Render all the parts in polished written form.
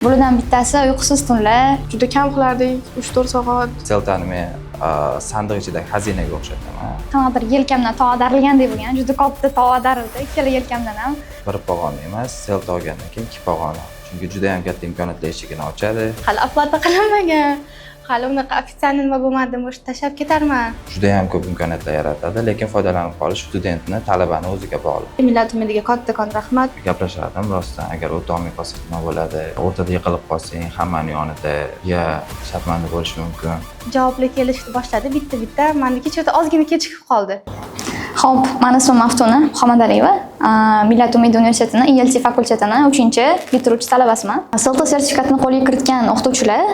Bulardan bittasi uyqusiz tunlar. Juda kam qilardik, 3-4 soat. Seltani men sandiq ichidagi xazinaga o'xshatdim. Qanaqadir yelkamdan tog' ag'darilgandek bo'lgan, juda katta tog' ag'darildi, ikkala yelkamdan ham. Bir pog'ona emas, selta olgandan keyin 2 pog'ona. Chunki juda ham katta imkoniyatlar eshigini ochadi. Hali oplata qilinmagan. Hali unaqa ofitsialniy nima bo'lmadim, o'sha tashlab ketarman. Juda ham ko'p imkoniyatlar yaratadi, lekin foydalanib qolish studentni, talabani o'ziga bog'liq. Millat umidiga kattakon rahmat. Gaplashardim rostdan, agar o'ta olmay qolsak nima bo'ladi? O'rtada yiqilib qolsang, hammani yonida ya sharmanda bo'lish mumkin. Javobli kelishni boshladi bitta. Meniki cho'ta ozgina kechikib qoldi. Xo'p, meni ismim Maftuna Muhammadaliyeva. Millat umidi universitetining ILT fakultetining 3-bitiruvchi talabasiman. Selta sertifikatini qo'lga kiritgan o'qituvchilar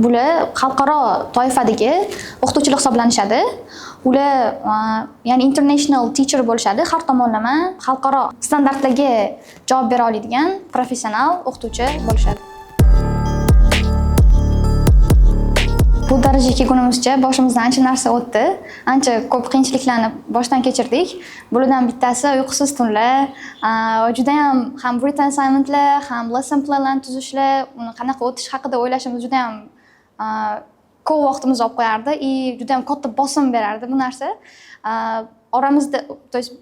bular xalqaro toifadagi o'qituvchilar hisoblanishadi. Ular ya'ni international teacher bo'lishadi, har tomonlama xalqaro standartlarga javob bera oladigan professional o'qituvchi bo'lishadi. Bu darajaga kelgunimizcha boshimizdan ancha narsa o'tdi. Ancha ko'p qiyinchiliklarni boshdan kechirdik. Bulardan bittasi uyqusiz tunlar, juda ham written assignmentlar, ham lesson planlarni tuzishlar, uni qanaqa o'tish haqida o'ylashimiz juda ham ko'p vaqtimizni olib qo'yardi va juda ham katta bosim berardi bu narsa. Oramizda, to есть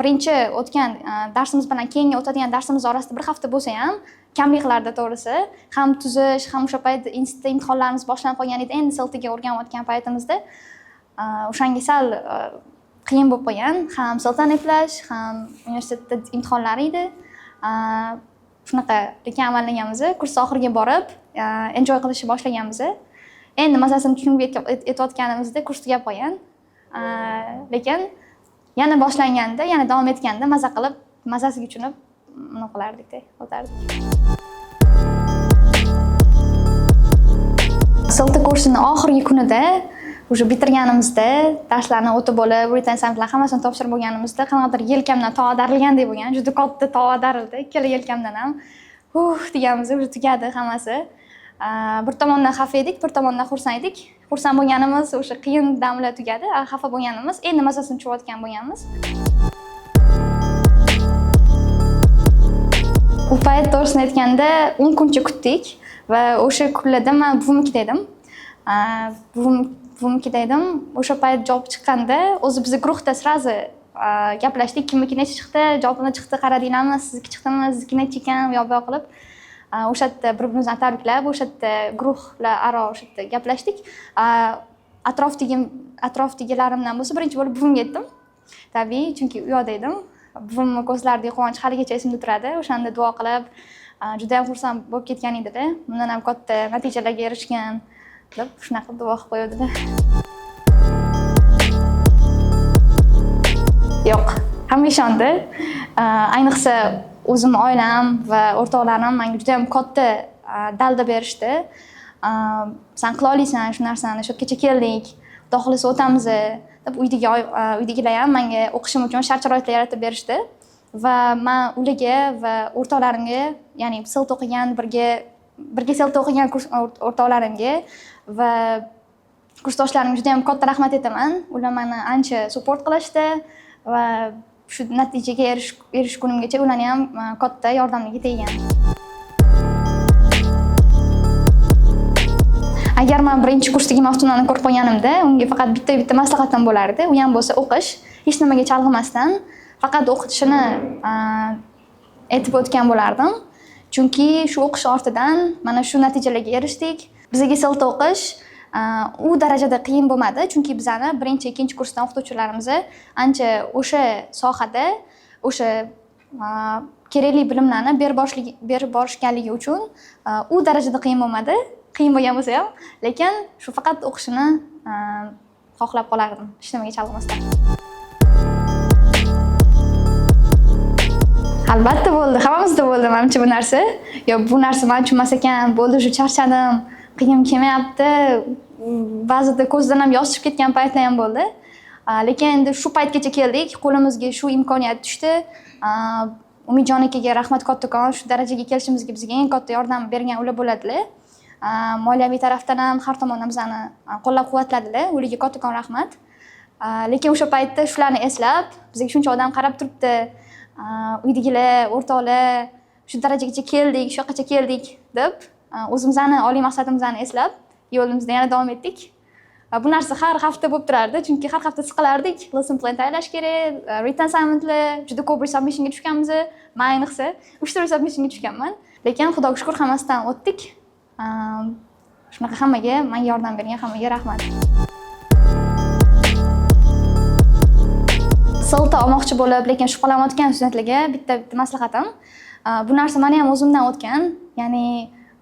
birinchi o'tgan darsimiz bilan keyingi o'tadigan darsimiz orasida bir hafta bo'lsa ham kamliklarda to'g'risi, ham tuzish, ham o'sha payt institutda imtihonlarimiz boshlanib qolgan edi. Endi seltaga o'rganayotgan paytimizda o'shanga sal qiyin bo'lib qolgan. Ham seltani eplash, ham universitetda imtihonlar edi. Shunaqa lekin amallaganmiz. Kurs oxiriga borib, enjoy qilishni boshlaganmiz. Endi masalasini tushunib yetayotganimizda kurs tugab qolgan. Lekin yana boshlanganda, yana davom etganda maza qilib, mazasiga tushunib nima qilardik-da, o'tardik. Selta kursini oxirgi kunida o'sha bitirganimizda, darslarni o'tib bo'lib, written assignmentlar hammasini topshirib bo'lganimizda qanaqadir yelkamdan tog' ag'darilgandek bo'lgan, juda katta tog' ag'darildi, ikkala yelkamdan ham. Deganmiz, o'sha tugadi hammasi. Bir tomondan xafa edik, bir tomondan xursand edik. Xursand bo'lganimiz o'sha qiyin damlar tugadi, xafa bo'lganimiz endi mazasini tushirayotgan bo'lganmiz. U payt to'g'risini aytganda 10 kuncha kutdik va o'sha kunlarda men buvimnikida edim. Buvimnikida edim. O'sha payt javob chiqqanda o'zi biz guruhda srazi gaplashdik. Kimniki necha chiqdi, javobini chiqdi, qaradinglarmi, sizniki chiqdimi, sizniki necha ekan, bu yoq qilib. O'sha yerda bir-birimizni tabriklab, o'sha yerda guruhlar aro o'sha yerda gaplashdik. Atrofdagilarimdan bo'lsa birinchi bo'lib buvimga aytdim. Tabiiy, chunki u yoqda edim. Buvimning ko'zlaridagi quvonch haligacha esimda turadi. O'shanda duo qilib, juda ham xursand bo'lib ketgan edi-da. Bundan ham katta natijalarga erishgan deb shunaqa duo qilib qo'ydi-da. Yo'q, hamma ishondi. Ayniqsa o'zim, oilam va o'rtoqlarim menga juda ham katta dalda berishdi. Sen qila olasan shu narsani, shu yergacha keldik, xudo xolisa o'tamiz deb uydagilar ham menga o'qishim uchun shart-sharoitlar yaratib berishdi va men ularga va o'rtoqlarimga, ya'ni selta o'qigan, birga selta o'qigan o'rtoqlarimga va kursdoshlarimga juda ham katta rahmat aytaman. Ular meni ancha support qilishdi va shu natijaga erishgunimgacha ularning ham katta yordamligi teggan. Agar men birinchi kursdagi Maftunani ko'rib qolganimda, unga faqat bitta maslahatim bo'lardi. U ham bo'lsa o'qish, hech nimaga chalg'imasdan faqat o'qitishini aytib o'tgan bo'lardim. Chunki shu o'qish ortidan mana shu natijalarga erishdik. Bizga selta o'qish u darajada qiyin bo'lmadi, chunki bizani birinchi, ikkinchi kursdan o'qituvchilarimiz ancha o'sha sohada o'sha kerakli bilimlarni berib borishganligi uchun u darajada qiyin bo'lmadi. Qiyin bo'lgan bo'lsa ham, lekin shu faqat o'qishini xohlab qolardim, hech nimaga chalg'imasdan. Albatta bo'ldi, hammamizda bo'ldi menimcha bu narsa. Yo, bu narsa men uchun emas ekan, bo'ldi, shu charchadim, qiyin kelmayapti. Ba'zida ko'zdan ham yosh chiqib ketgan paytlar ham bo'ldi. Lekin endi shu paytgacha keldik, qo'limizga shu imkoniyat tushdi. Umidjon akaga rahmat kattakon, shu darajaga kelishimizga bizga eng katta yordam bergan ular bo'ladilar. Moliyaviy tarafdan ham har tomondan bizani qo'llab-quvvatladilar. Ularga kattakon rahmat. Lekin o'sha paytda shularni eslab, bizga shuncha odam qarab turibdi. Uydagilar, o'rtoqlar shu darajagacha keldik, shu yoqqacha keldik deb o'zimizni oliy maqsadimizni eslab yo'limizda yana davom etdik. Bu narsa har hafta bo'lib turardi, chunki har hafta siqilardik. Lesson plan tayyorlash kerak, written assignmentlar, juda ko'p resubmissionga tushganmiz. Men ayniqsa 3 ta resubmissionga tushganman. Lekin xudoga shukr hammasidan o'tdik. Shunaqa hammaga, menga yordam bergan hammaga rahmat. Silta olmoqchi bo'lib, lekin shubhalanayotgan studentlarga bitta maslahatim. Bu narsa meni ham o'zimdan o'tgan. Ya'ni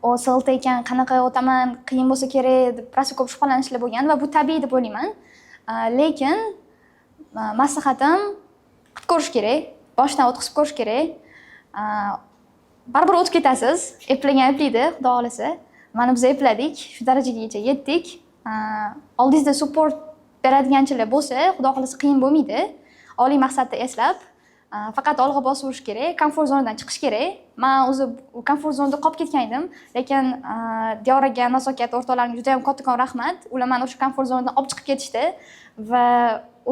o silta ekan, qanaqa o'taman, qiyin bo'lsa kerak deb rosa ko'p shubhalanishlar bo'lgan va bu tabiiy deb o'ylayman. Lekin maslahatim qilib ko'rish kerak, boshdan o'tkazib ko'rish kerak. Baribir o'tib ketasiz, eplagan eplaydi, xudo xolasa. Mana biz epladik, shu darajagacha yetdik. Oldingizda support beradiganchilar bo'lsa, xudo xolasa qiyin bo'lmaydi. Oliy maqsadni eslab, faqat olg'a bosib kerak, komfort zonadan chiqish kerak. Men o'zi komfort zonada qolib ketgan edim, lekin Diyoraga, Nazokat o'rtoqlarimga juda ham kattakon rahmat. Ular meni o'sha komfort zonadan olib chiqib ketishdi va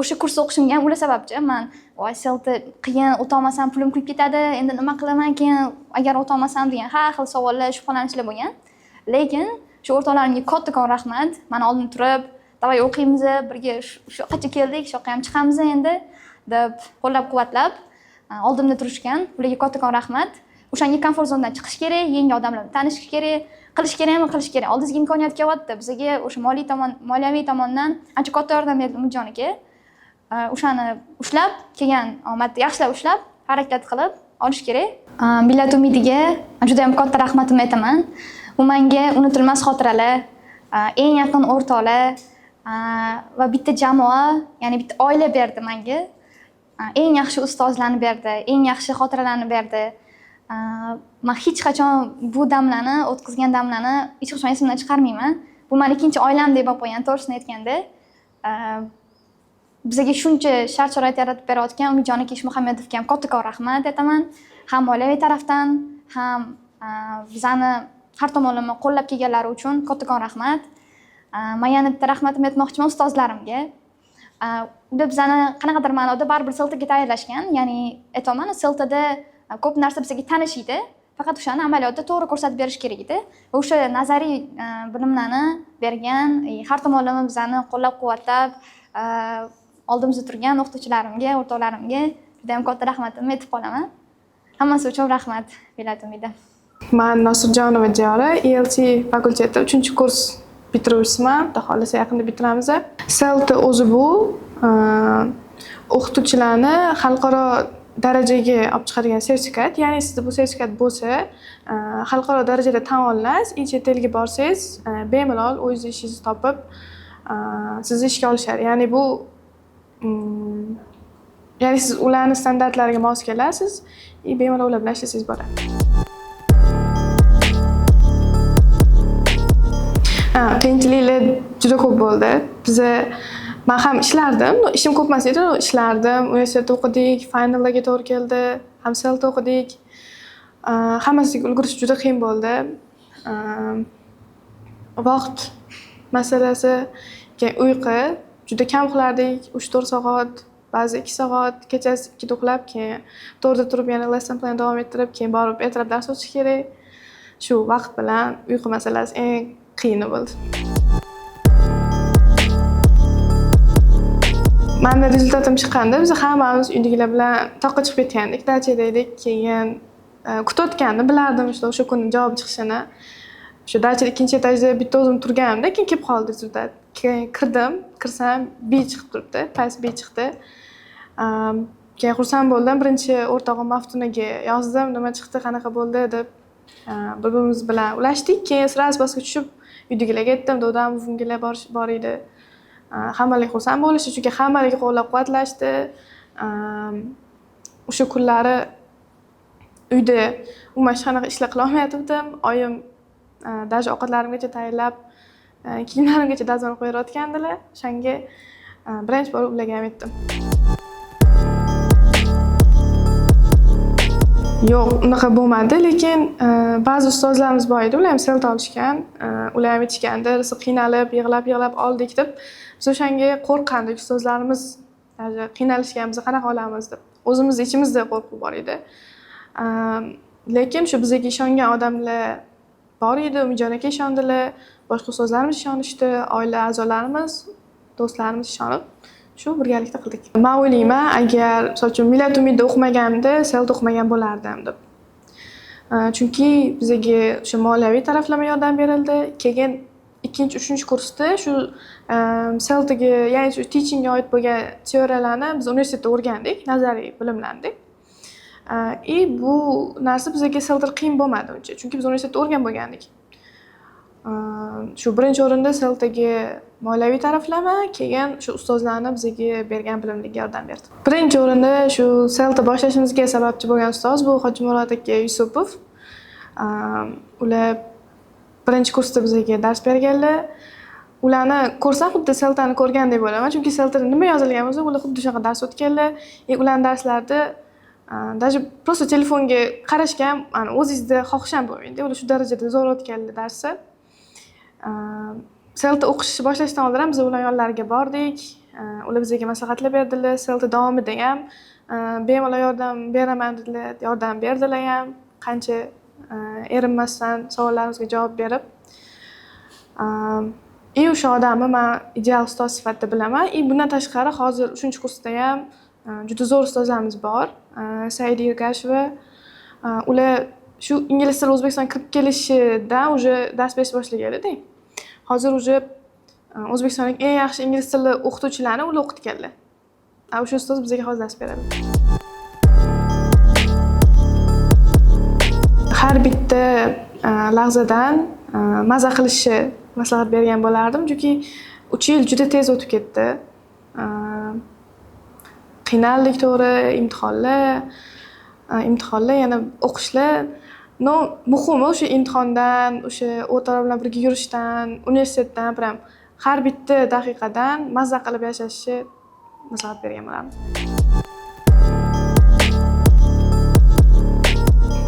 o'sha kurs o'qishimga ham ular sababchi. Men voy silta qiyin, o'ta olmasam pulim kuyib ketadi, endi nima qilaman keyin agar o'ta olmasam degan har xil savollar, shubhalanishlar bo'lgan. Lekin shu o'rtoqlarimga kattakon rahmat. Meni oldimda turib, "Davay o'qiymiz, birga shu yoqqa keldik, shu yoqqa ham chiqamiz endi" deb qo'llab-quvvatlab oldimda turishgan. Ularga kattakon rahmat. O'shanga komfort zonadan chiqish kerak, yangi odamlar bilan tanishish kerak, qilish kerak. Oldingizga imkoniyat kelyapti. Bizga o'sha moliyaviy tomondan ancha katta yordam berdi Umidjon aka. O'shani ushlab, kelgan omadni yaxshilab ushlab, harakat qilib olish kerak. Millat umidiga juda ham katta rahmatimni aytaman. U menga unutilmas xotiralar, eng yaqin o'rtoqlar va bitta jamoa, ya'ni bitta oila berdi menga. Eng yaxshi ustozlarni berdi, eng yaxshi xotiralarni berdi. Men hech qachon bu damlarni, o'tkazgan damlarni hech qachon esimdan chiqarmayman. Bu men ikkinchi oilam deb qo'ygan, to'g'risini aytganda. Bizga shuncha shart-sharoit yaratib berayotgan Umidjon aka Muhammadovga ham kattakon rahmat aytaman. Ham oilaviy tarafdan, ham bizani har tomonlama qo'llab kelganlari uchun kattakon rahmat. Men yana bitta rahmatimni aytmoqchiman ustozlarimga. Ular bizani qanaqadir ma'noda baribir siltaga tayyorlashgan. Ya'ni aytaman, siltada ko'p narsa bizga tanishiydi. Faqat o'shani amaliyotda to'g'ri ko'rsatib berish kerak edi. Va o'sha nazariy bilimlarni bergan, har tomonlama bizani qo'llab-quvvatlab oldimizda turgan o'qituvchilarimga, o'rtoqlarimga juda ham katta rahmatimni aytib qolaman. Hammasi uchun rahmat, Millat umidi. Men Nosirjonova Diyora, ELT fakulteti 3-kurs bitiruvchisiman. Xudo xolasa yaqinda bitiramiz. Silta o'zi bu o'qituvchilarni xalqaro darajaga olib chiqadigan sertifikat. Ya'ni sizda bu sertifikat bo'lsa, xalqaro darajada tan olinasiz, chet elga borsangiz, bemalol o'zingiz ishingizni topib, sizni ishga olishadi. Ya'ni bu ya'ni siz ularning standartlariga mos kelasiz, bemalol ular bilan ishlasangiz bo'ladi. Qiyinchiliklar juda ko'p bo'ldi. Men ham ishlardim. Ishim ko'p emas edi, ishlardim. Universitetda o'qidik, finallarga to'g'ri keldi. Ham silta o'qidik. Hammasiga ulgurish juda qiyin bo'ldi. Vaqt masalasi, keyin uyqu juda kam qilardik. 3-4 soat, ba'zi 2 soat, kechasi 2 uxlab, keyin 4da turib yana lesson plan davom ettirib, keyin borib ertalab dars o'tish kerak. Shu vaqt bilan uyqu masalasi eng qiyini bo'ldi. Menda rezultatim chiqqanda biz hammamiz uydagilar bilan toqqa chiqib ketgandik, dachada edik. Keyin kutayotgandim, bilardim o'sha kuni javob chiqishini. Shu dachada ikkinchi etajda bitta o'zim turganimda, keyin kelib qoldi rezultat. Keyin kirsam B chiqib turibdi, past B chiqdi. Keyin xursand bo'ldim. Birinchi o'rtog'im Maftunaga yozdim, nima chiqdi, qanaqa bo'ldi deb. Bir-birimiz bilan ulashdik. Keyin sraz bosqichga tushib uydagilarga aytdim, dodam, buvimgilar bor edi. Hammalik xursand bo'lishdi, chunki hammalik qo'llab-quvvatlashdi. O'sha kunlari uyda umuman hech qanaqa ishlar qila olmayotgandim. Oyim даже ovqatlarimgacha tayyorlab, kiyimlarimgacha dazmol qo'yayotgandilar. O'shanga birinchi bor ularga ham aytdim. Yo'q, unaqa bo'lmadi, lekin ba'zi ustozlarimiz bor edi, ular ham silta olishgan. Ular ham aytishgandi, qiynalib, yig'lab oldik deb. Biz o'shanga qo'rqqandik, ustozlarimiz qiynalishgan, biz qanaqa olamiz deb. O'zimiz ichimizda qo'rquv bor edi. Lekin shu bizga ishongan odamlar bor edi, Umidjon aka ishondilar, boshqa ustozlarimiz ishonishdi, oila a'zolarimiz, do'stlarimiz ishonib, shu birgalikda qildik. Men o'ylayman, agar misol uchun Millat umidida o'qimaganimda, Selda o'qimagan bo'lardim deb. Chunki bizga o'sha moliyaviy taraflama yordam berildi. Keyin 2-3 kursda shu Seldaga, ya'ni shu teachingga oid bo'lgan teoriyalarni biz universitetda o'rgandik, nazariy bilimlandik. Bu narsa bizga Selda qiyin bo'lmadi uncha, chunki biz universitetda o'rgan bo'lgandik. Shu birinchi o'rinda Seldaga moliyaviy taraflama, keyin shu ustozlarni bizga bergan bilimliga yordam berdi. Birinchi o'rinda shu Selda boshlashimizga sababchi bo'lgan ustoz bu Hojimurod aka Yusupov. Ular birinchi kursda bizga dars berganlar. Ularni ko'rsam xuddi Seldani ko'rgandek bo'laman, chunki Seldada nima yozilgan bo'lsa, ular xuddi shunaqa dars o'tganlar. Ularning darslarida даже просто telefonga qarashga ham o'zingizda xohish ham bo'lmaydi. Ular shu darajada zo'r o'tganlar darsni. Selda o'qishni boshlashdan oldin ham biz ular yonlariga bordik. Ular bizga maslahatlar berdilar. Selda davomida ham bemalol yordam beraman dedilar, yordam berdilar ham. Qancha erinmasdan savollarimizga javob berib. O'sha odamni men ideal ustoz sifatida bilaman. Bundan tashqari hozir 3-kursda ham juda zo'r ustozlarimiz bor. Saida Yurgasheva. Ular shu ingliz tili O'zbekistonga kirib kelishidan уже dars berish boshlaganlar-da. Hozir уже O'zbekistonning eng yaxshi ingliz tili o'qituvchilarini ular o'qitganlar. O'sha ustoz bizga hozir dars beradi. Har bitta lahzadan maza qilishni maslahat bergan bo'lardim, chunki 3 yil juda tez o'tib ketdi. Qiynaldik to'g'ri, imtihonlar, yana o'qishlar. Muhimi o'sha imtihondan, o'sha o'rtoqlar bilan birga yurishdan, universitetdan, prям har bitta daqiqadan maza qilib yashashni maslahat bergan bo'lardim.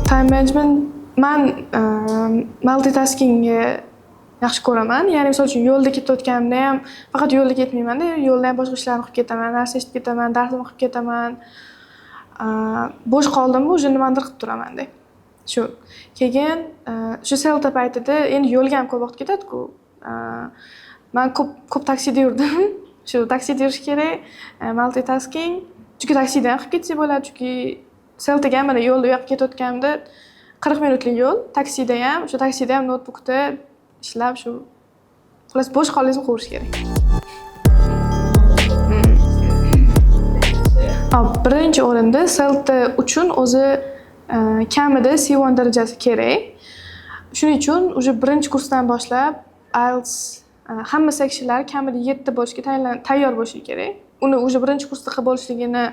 Time management men multitaskingni yaxshi ko'raman. Ya'ni misol uchun yo'lda ketayotganimda ham faqat yo'lda ketmayman-da, yo'lda ham boshqa ishlarni qilib ketaman, narsa eshitib ketaman, darsimni qilib ketaman. Bo'sh qoldimmi, o'sha nimanidir qilib turaman-da. Shu. Keyin shu Selda paytida endi yo'lga ham ko'p vaqt ketadi-ku. Men ko'p taksida yurdim. Shu taksida yurish kerak, multitasking. Chunki taksida ham qilib ketsa bo'ladi, chunki Seldaga ham mana yo'lda u yoqqa ketayotganimda 40 minutlik yo'l, taksida ham notebookda ishlab shu xullas bo'sh qolingizni quvurish kerak. Birinchi o'rinda Selda uchun o'zi kamida C1 darajasi kerak. Shuning uchun уже birinchi kursdan boshlab IELTS hamma seksionlar kamida 7 bo'lishga tayyor bo'lishi kerak. Uni уже birinchi kursda qilib bo'lishligini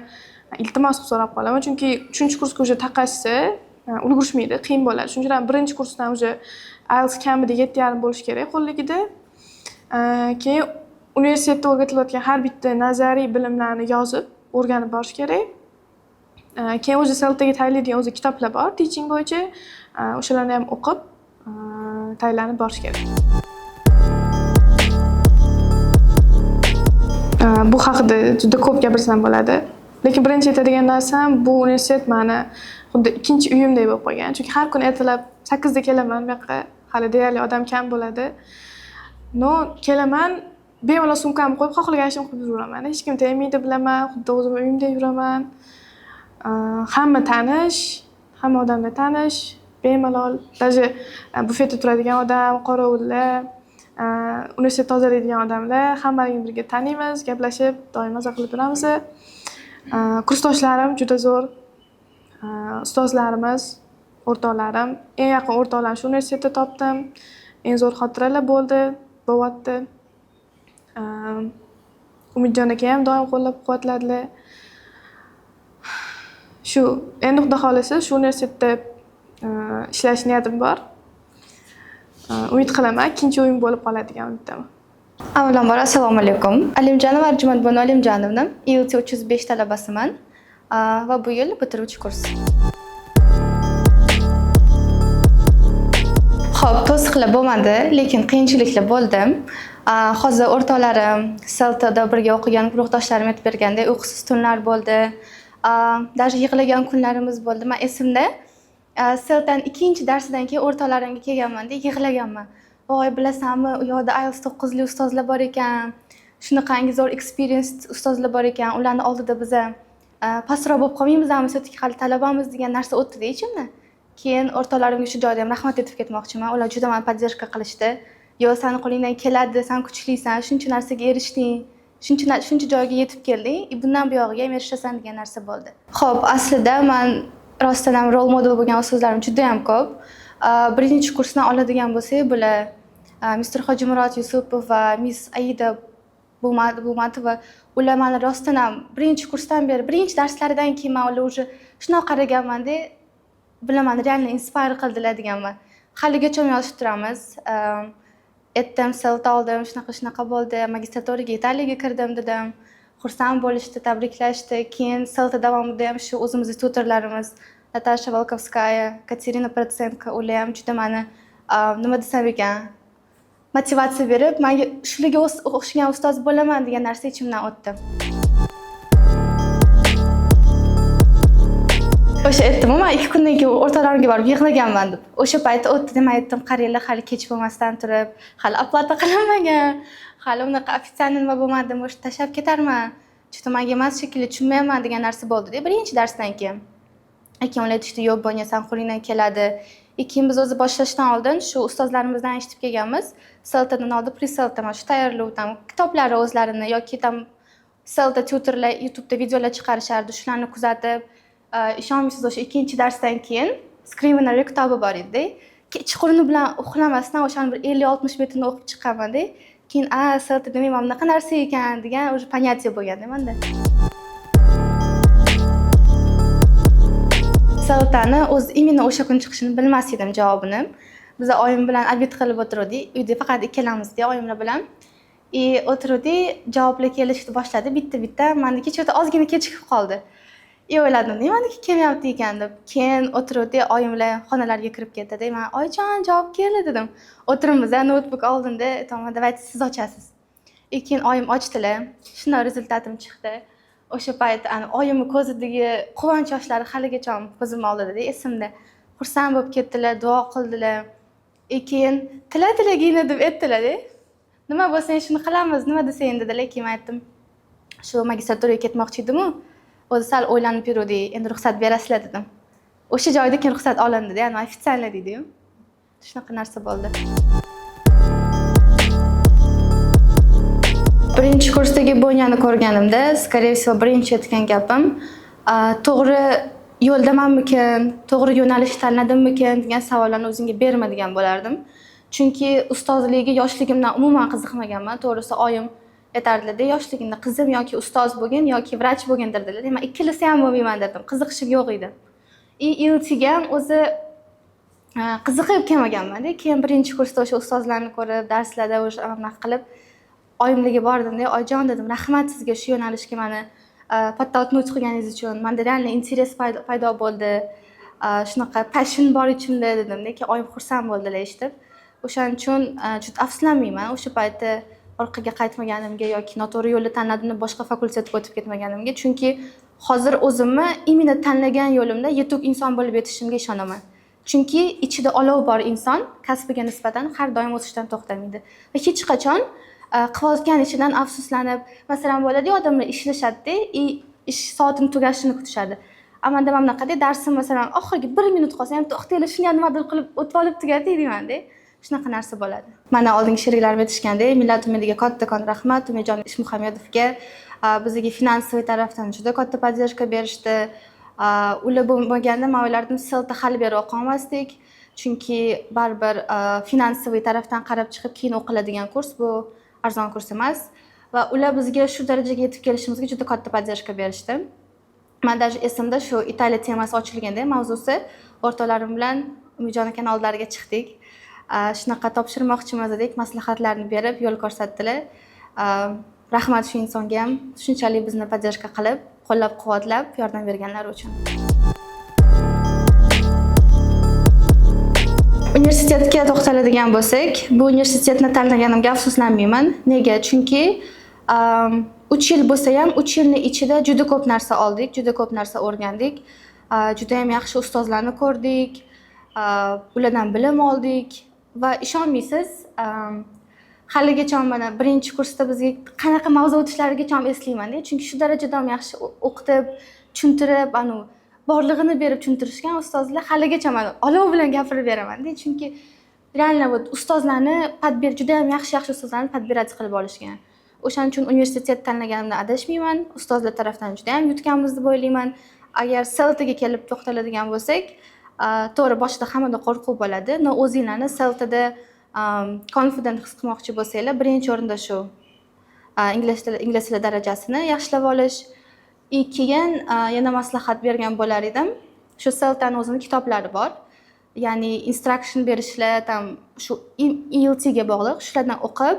iltimos qilib so'rab qolaman, chunki 3-kursga уже taqashsa ulgurishmaydi, qiyin bo'ladi. Shuning uchun birinchi kursdan уже IELTS kamida 7,5 bo'lish kerak qo'lligida. Keyin universitetda o'rgatilayotgan har bitta nazariy bilimlarni yozib, o'rganib borish kerak. Keyin o'zi Seldaga tayyorlaydigan o'zi kitoblar bor, teaching bo'yicha. O'shalarni ham o'qib, tayyorlanib borish kerak. Bu haqida juda ko'p gapirsam bo'ladi. Lekin birinchi aytadigan narsam, bu universitet meni xuddi ikkinchi uyimdek bo'lib qolgan. Chunki har kun ertalab 8 da kelaman bu yoqqa. Hali deyarli odam kam bo'ladi. Kelaman, bemalol sumkamni qo'yib, xohlagan ishimni qilib yuraman. Hech kim tegmaydi bilaman, xuddi o'zim uyimda yuraman. Hamma tanish, hamma odamlar tanish, bemalol. Даже bufetda turadigan odam, qorovullar, universitet tozalaydigan odamlar, hammaning birga taniymiz, gaplashib, doim maza qilib yuramiz. Kursdoshlarim juda zo'r. Ustozlarimiz, o'rtoqlarim, eng yaqin o'rtoqlarim shu universitetda topdim. Eng zo'r xotiralar bo'ldi, bo'lyapti. Umidjon aka ham doim qo'llab-quvvatladilar. Shu, endi xudo xolisa shu universitetda ishlash niyatim bor. Umid qilaman, ikkinchi o'yin bo'lib qoladigan umiddaman. Avvalambor assalomu alaykum. Alimjanova Arjumanbonu Alimjanovna, IELTS 305 talabasiman va bu yil bitiruvchi kurs. Xo'p, to'siqlar bo'lmadi, lekin qiyinchiliklar bo'ldi. Hozir o'rtoqlarim, Seldada birga o'qigan guruhdoshlarim aytib bergandek, uyqusiz tunlar bo'ldi. Даже yig'lagan kunlarimiz bo'ldi. Men esimda Seldan ikkinchi darsidan keyin o'rtoqlarimga kelganmanda yig'laganman. Voy, bilasanmi, u yoqda IELTS 9li ustozlar bor ekan. Shunaqangi zo'r experienced ustozlar bor ekan. Ularning oldida biz pastroq bo'lib qolmaymizmi, sotib hali talabamiz degan narsa o'tdi-da ichimdan. Keyin o'rtoqlarimga shu joyda ham rahmat aytib ketmoqchiman. Ular juda meni podдержка qilishdi. Yo, seni qo'lingdan keladi, sen kuchlisan, shuncha narsaga erishding, shuncha joyga yetib kelding, bundan buyog'iga ham erishasan degan narsa bo'ldi. Xo'p, aslida men rostdan ham rol model bo'lgan ustozlarim juda ham ko'p. Birinchi kursdan oladigan bo'lsak, bular Mr. Hojimurod Yusupov va Miss Aida Bumatova, ular meni rostdan ham birinchi kursdan beri, birinchi darslaridan keyin men ular уже shunaqa qaraganman-da, bular meni realni inspire qildilar deganman. Haligacha yozib turamiz. Aytdim, selta oldim, shunaqa bo'ldi, magistraturaga Italiyaga kirdim dedim. Xursand bo'lishdi, tabriklashdi. Keyin selta davomida ham shu o'zimizning tutorlarimiz Natasha Volkovskaya, Katerina Protsenko, ular ham juda meni nima desam ekan, motivatsiya berib, menga shularga o'xshagan ustoz bo'laman degan narsa ichimdan o'tdi. O'sha aytdim, men 2 kundan keyin o'rtoqlarimga borib yig'laganman deb. O'sha payt o'tdi deb aytdim, qaranglar, hali kech bo'lmasdan turib, hali oplata qilinmagan, hali unaqa ofitsialniy nima bo'lmadi, o'sha tashlab ketarman. Juda menga emas shekilli tushunmayman degan narsa bo'ldi-da, birinchi darsdan keyin. Keyin ular aytishdi, yo'q, Bonya, sen qo'lingdan keladi. Keyin biz o'zi boshlashdan oldin shu ustozlarimizdan eshitib kelganmiz. Seltadan oldin pre-selta mana shu tayyorlovdan kitoblari o'zlarini yoki tam selta tutorlar YouTube'da videolar chiqarishardi, shularni kuzatib, ishonmaysiz, o'sha ikkinchi darsdan keyin Scrivener kitobi bor edi. Kechqurun bilan uxlamasdan o'shani bir 50-60 betini o'qib chiqqanman-da. Keyin selta demak mana bunaqa narsa ekan degan o'sha понятие bo'lganda menda. Seltani o'zi imенно o'sha kun chiqishini bilmas edim javobini. Biz oyim bilan obed qilib o'tirdik. Uyda faqat ikkalamiz-da oyimlar bilan. O'tirdik, javoblar kelishni boshladi bitta-bitta. Menda kechada ozgina kechikib qoldi. O'yladim, nimaniki kelmayapti ekan deb. Keyin o'tirdik, oyimlar xonalariga kirib ketdi. Men, "Oyjon, javob keldi" dedim. O'tirimiz, notebook oldinda, aytaman, "Davayt siz ochasiz." Keyin oyim ochdilar. Shunday rezultatim chiqdi. O'sha payt oyimning ko'zidagi quvonch yoshlari haligacha ko'zim oldida, esimda. Xursand bo'lib ketdilar, duo qildilar. Keyin tilagingni deb aytdilar-da. Nima bo'lsa shuni qilamiz, nima desang dedilar. Keyin aytdim, shu magistraturaga ketmoqchi edim-ku. O'zi sal o'ylanib yurdik, endi ruxsat berasizlar dedim. O'sha joyda keyin ruxsat olindi-da, ya'ni ofitsialniy deydi-yu. Shunaqa narsa bo'ldi. Birinchi kursdagi Bonyani ko'rganimda, скорее всего, birinchi aytgan gapim, to'g'ri yo'ldamanmikin, to'g'ri yo'nalish tanladimmikin degan savollarni o'zimga bermaydigan bo'lardim. Chunki ustozlikka yoshligimdan umuman qiziqmaganman. To'g'risi oyim aytardilar-da, yoshligingda qizim yoki ustoz bo'lgin yoki vrach bo'lgin derdilar. Men ikkilisi ham bo'lmayman dedim. Qiziqishim yo'q edi. IELTSga ham o'zi qiziqib kelmaganman-da. Keyin birinchi kursda o'sha ustozlarni ko'rib, darslarda o'sha anaqa qilib oyimlarga bordim-da, "Oyjon" dedim, "Rahmat sizga shu yo'nalishga meni подтолкнуть qilganingiz uchun. Menda realniy interes paydo bo'ldi. Shunaqa passion bor ichimda" dedim. Lekin oyim xursand bo'ldilar eshitib. O'shaning uchun juda afsuslanmayman. O'sha paytda orqaga qaytmaganimga yoki noto'g'ri yo'lni tanladim, boshqa fakultetga o'tib ketmaganimga. Chunki hozir o'zimni imенно tanlagan yo'limda yetuk inson bo'lib yetishimga ishonaman. Chunki ichida olov bor inson kasbiga nisbatan har doim o'sishdan to'xtamaydi. Va hech qachon qilayotgan ishidan afsuslanib, masalan bo'ladi, odamlar ishlashadi-da, ish soatini tugashini kutishadi. Ammo men bunaqada darsim masalan oxirgi 1 minut qolsa ham to'xtaylar, shuni nimadir qilib o'tib olib tugatay deyman-da. Shunaqa narsa bo'ladi. Mana oldingi sheriklarim aytishgandek, Millat umidiga kattakon rahmat, Umijon Ishmuhamedovga bizga finansiy tarafdan juda katta podдержка berishdi. Ular bo'lmaganda men o'ylardim, selta hali beri o'qiy olmasdik. Chunki baribir finansiy tarafdan qarab chiqib keyin o'qiladigan kurs bu arzon kurs emas va ular bizga shu darajaga yetib kelishimizga juda katta podдержка berishdi. Men даже esimda shu Italiya temasi ochilganda mavzusi o'rtoqlarim bilan Umijon akaning oldlariga chiqdik. Shunaqa topshirmoqchimiz dedik, maslahatlarni berib, yo'l ko'rsatdilar. Rahmat shu insonga ham shunchalik bizni podдержка qilib, qo'llab-quvvatlab yordam berganlari uchun. Universitetga to'xtaladigan bo'lsak, bu universitetni tanlaganimga afsuslanmayman. Nega? Chunki 3 yil bo'lsa ham 3 yilning ichida juda ko'p narsa oldik, juda ko'p narsa o'rgandik. Juda ham yaxshi ustozlarni ko'rdik. ulardan bilim oldik va ishonmaysiz, haligacha mana birinchi kursda bizga qanaqa mavzu o'tishlarigacha ham eslayman-da, chunki shu darajada ham yaxshi o'qitib, tushuntirib, borlig'ini berib tushuntirishgan ustozlar haligacha mana olov bilan gapirib beraman-da, chunki reально ustozlarni juda ham yaxshi ustozlarni подбирать qilib olishgan. O'shaning uchun universitet tanlaganimdan adashmayman. Ustozlar tarafdan juda ham yutganmiz deb o'ylayman. Agar CELTAga kelib to'xtaladigan bo'lsak, to'g'ri boshida hammada qo'rquv bo'ladi. No o'zinglarni CELTAda confident his qilmoqchi bo'lsanglar, birinchi o'rinda shu ingliz tili darajasini yaxshilab olish. Keyin yana maslahat bergan bo'lar edim. Shu CELTAning o'zining kitoblari bor. Ya'ni instruction berishlar tam shu IELTS ga bog'liq, shulardan o'qib,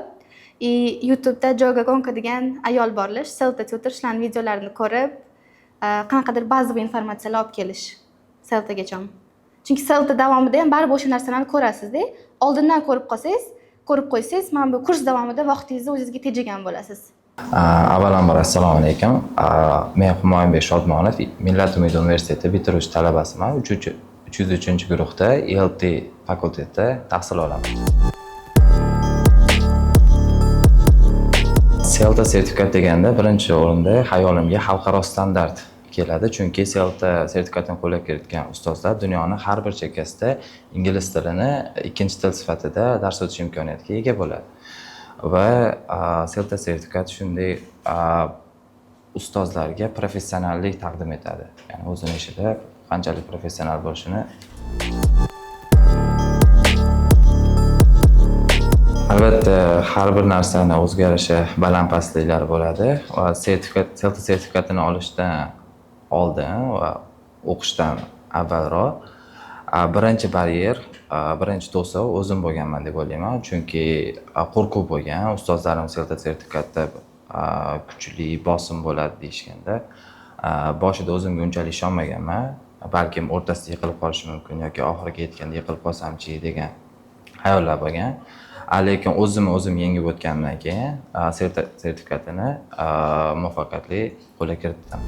YouTube'da Joga Gonka degan ayol borlar, CELTA tutor shularning videolarini ko'rib, qanaqadir bazaviy informatsiyalar olib kelish CELTAgacha. Chunki CELTA davomida ham baribir o'sha narsalarni ko'rasiz-da. Oldindan ko'rib qo'ysangiz, mana bu kurs davomida vaqtingizni o'zingizga tejagan bo'lasiz. Avvalambor assalomu alaykum. Men Humoyinbek Shodmonov, Millat umidi universiteti bitiruvchi talabasiman. 303-guruhda ELT fakultetida tahsil olaman. CELTA sertifikat deganda birinchi o'rinda hayolimga xalqaro standart keladi, chunki CELTA sertifikatini qo'lga kiritgan ustozlar dunyoning har bir chekkasida ingliz tilini ikkinchi til sifatida dars o'tish imkoniyatiga ega bo'ladi. Va CELTA sertifikati shunday ustozlarga professionallik taqdim etadi. Ya'ni o'zining ishida qanchalik professional bo'lishini. Albatta, har bir narsani o'zgarishi baland-pastliklari bo'ladi va CELTA sertifikatini olishdan oldin va o'qishdan avvalroq birinchi baryer, birinchi to'siq o'zim bo'lganman deb o'ylayman. Chunki qo'rquv bo'lgan, ustozlarim CELTA sertifikatda kuchli bosim bo'ladi deyishganda, boshida o'zimga unchalik ishonmaganman. Balkim o'rtasida yiqilib qolishi mumkin yoki oxiriga yetganda yiqilib qolsamchi degan xayollar bo'lgan. Lekin o'zim yengib o'tgandan keyin CELTA sertifikatini muvaffaqiyatli qo'lga kiritdim.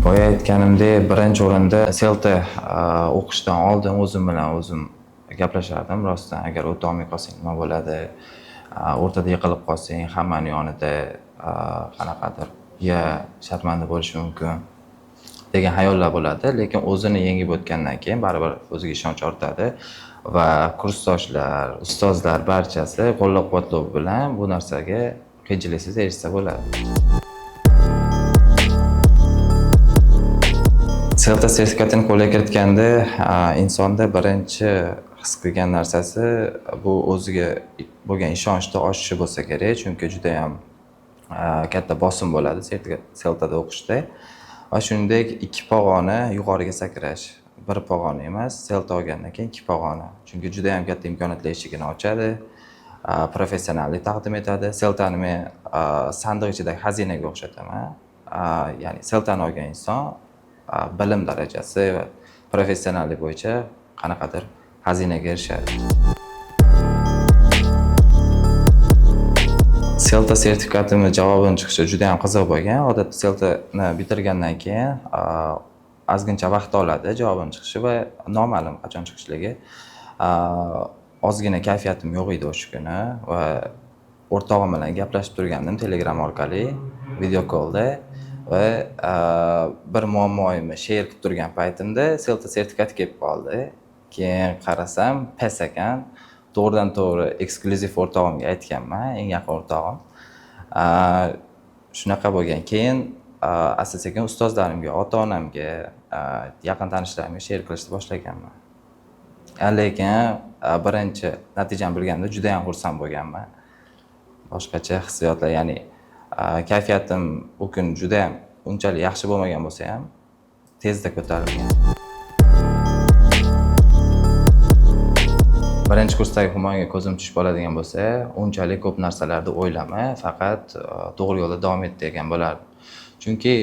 Boya aytganimdek, birinchi o'rinda CELTA o'qishdan oldin o'zim bilan o'zim gaplashardim. Rostdan, agar o'ta olmay qolsang nima bo'ladi? O'rtada yiqilib qolsang, hammaning yonida qanaqadir sharmanda bo'lish mumkin degan xayollar bo'ladi, lekin o'zini yengib o'tgandan keyin baribir o'ziga ishonch ortadi va kursdoshlar, ustozlar barchasi qo'llab-quvvatlash bilan bu narsaga qiyinchiliksiz erishsa bo'ladi. CELTA sertifikatini qo'lga kiritganda insonda birinchi his qilgan narsasi bu o'ziga bo'lgan ishonchni oshishi bo'lsa kerak, chunki juda ham katta bosim bo'ladi CELTAda o'qishda. Va shuningdek, 2 pog'ona yuqoriga sakrash, bir pog'ona emas, CELTA olgandan keyin 2 pog'ona. Chunki juda ham katta imkoniyatlar eshigini ochadi, professionallik taqdim etadi. CELTAni men sandiq ichidagi xazinaga o'xshataman. Ya'ni CELTAni olgan inson bilim darajasi va professionallik bo'yicha qanaqadir xazinaga erishadi. CELTA sertifikatimni javobini chiqishi juda ham qiziq bo'lgan. Odatda CELTAni bitirgandan keyin ozgincha vaqt oladi javobini chiqishi va noma'lum qachon chiqishligi. Ozgina kayfiyatim yo'q edi o'sha kuni va o'rtog'im bilan gaplashib turgandim Telegram orqali, video callda va bir muammoyimni share qilib turgan paytimda CELTA sertifikati kelib qoldi. Keyin qarasam, pes ekan. To'g'ridan to'g'ri eksklyuziv o'rtog'imga aytganman, eng yaqin o'rtog'im. Shunaqa bo'lgan. Keyin asta-sekin ustozlarimga, ota-onamga, yaqin tanishlarimga share qilishni boshlaganman. Lekin birinchi natijani bilganimda juda ham xursand bo'lganman. Boshqacha hissiyotlar, ya'ni kayfiyatim u kun juda ham unchalik yaxshi bo'lmagan bo'lsa ham tezda ko'tarilgan. Birinchi kursdagi Humoyinga ko'zim tushib qoladigan bo'lsa, unchalik ko'p narsalarni o'ylamay, faqat to'g'ri yo'lda davom et degan bo'lardim. Chunki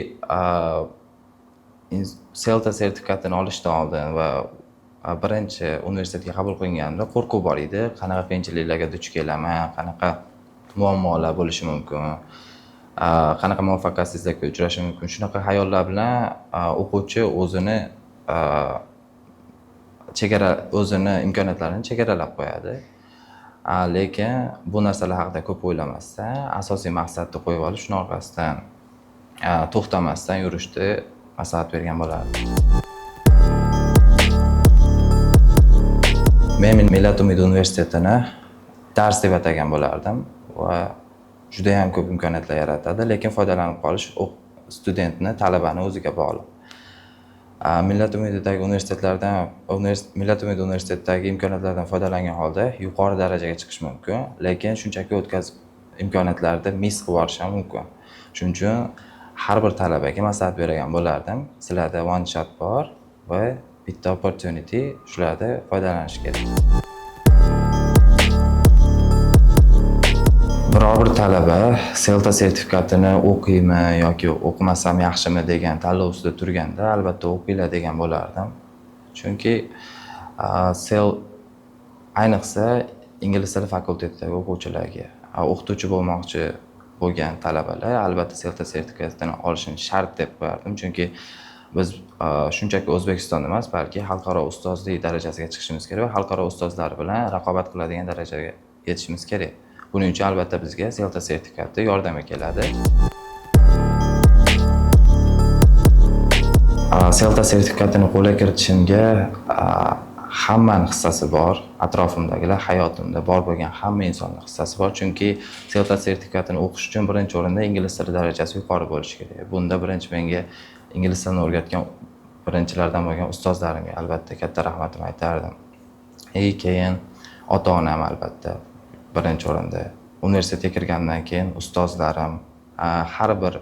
CELTA sertifikatini olishdan oldin va birinchi universitetga qabul qilinganimda qo'rquv bor edi. Qanaqa qiyinchiliklarga duch kelaman, qanaqa muammolar bo'lishi mumkin. qanaqa muvaffaqiyatsizlikka uchrashi mumkin. Shunaqa hayollar bilan o'quvchi o'zini imkoniyatlarini chegaralab qo'yadi. Lekin bu narsalar haqida ko'p o'ylamasdan, asosiy maqsadni qo'yib olib, shuning orqasidan to'xtamasdan yurishni maslahat bergan bo'lardim. Men Millat umidi universitetini dars deb atagan bo'lardim va juda ham ko'p imkoniyatlar yaratadi, lekin foydalanib qolish studentni, talabani o'ziga bog'liq. Millat umididagi Millat umidi universitetidagi imkoniyatlardan foydalangan holda yuqori darajaga chiqish mumkin, lekin shunchaki o'tkazib imkoniyatlarni miss qilib yuborish ham mumkin. Shuning uchun har bir talabaga maslahat bergan bo'lardim. Sizlarda one shot bor va bitta opportunity, shulardan foydalanish kerak. Biror bir talaba CELTA sertifikatini o'qiymi yoki o'qimasam yaxshimi degan tanlov ustida turganda, albatta o'qinglar degan bo'lardim. Chunki ayniqsa ingliz tili fakultetidagi o'quvchilarga, o'qituvchi bo'lmoqchi bo'lgan talabalar albatta CELTA sertifikatini olishini shart deb qo'yardim. Chunki biz shunchaki O'zbekistonda emas, balki xalqaro ustozlik darajasiga chiqishimiz kerak va xalqaro ustozlar bilan raqobat qiladigan darajaga yetishimiz kerak. Buning uchun albatta bizga CELTA sertifikati yordamga keladi. CELTA sertifikatini qo'lga kiritishimga hammani hissasi bor, atrofimdagilar, hayotimda bor bo'lgan hamma insonning hissasi bor. Chunki CELTA sertifikatini o'qish uchun birinchi o'rinda ingliz tili darajasi yuqori bo'lishi kerak. Bunda birinchi menga ingliz tilini o'rgatgan birinchilardan bo'lgan ustozlarimga albatta katta rahmatimni aytardim. Keyin ota-onam albatta birinchi o'rinda. Universitetga kirgandan keyin ustozlarim, har bir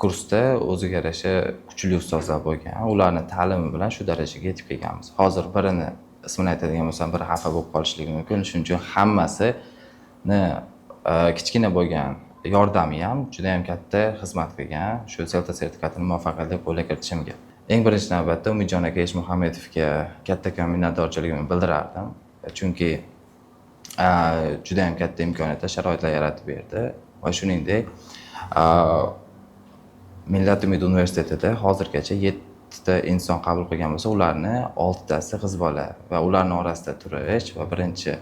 kursda o'ziga yarasha kuchli ustozlar bo'lgan. Ularning ta'limi bilan shu darajaga yetib kelganmiz. Hozir birini ismini aytadigan bo'lsam, biri xafa bo'lib qolishligi mumkin. Shuning uchun hammasini kichkina bo'lgan yordami ham juda ham katta xizmat qilgan. Shu CELTA sertifikatini muvaffaqiyatli qo'lga kiritishimga. Eng birinchi navbatda Umidjon aka Eshmuhamedovga kattakon minnatdorchiligimni bildirardim. Chunki juda ham katta imkoniyatlar, sharoitlar yaratib berdi va shuningdek Millat umidi universitetida hozirgacha 7 ta inson qabul qilgan bo'lsa, ularni 6 tasi qiz bola va ularning orasida turish va birinchi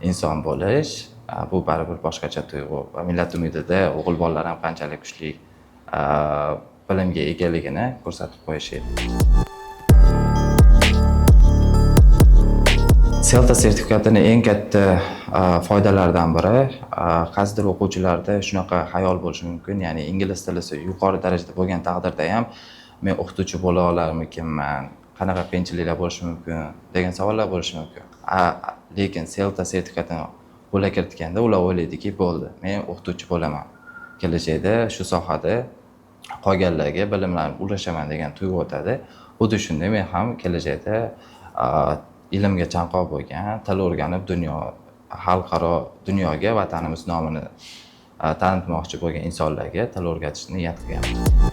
inson bo'lish bu baribir boshqacha tuyg'u va Millat umidida o'g'il bolalar ham qanchalik kuchli bilimga egaligini ko'rsatib qo'yish edi. CELTA sertifikatini eng katta foydalaridan biri qaysidir o'quvchilarda shunaqa xayol bo'lishi mumkin, ya'ni ingliz tilisi yuqori darajada bo'lgan taqdirda ham men o'qituvchi bo'la olarmikinman, qanaqa qiyinchiliklar bo'lishi mumkin degan savollar bo'lishi mumkin. Lekin CELTA sertifikatini qo'lga kiritganda ular o'ylaydiki, bo'ldi, men o'qituvchi bo'laman. Kelajakda shu sohada qolganlarga bilimlarni ulashaman degan tuyg'u o'tadi. Xuddi shunday men ham kelajakda ilmga chanqoq bo'lgan, til o'rganib xalqaro dunyoga vatanimiz nomini tanitmoqchi bo'lgan insonlarga til o'rgatishni niyat qilganman.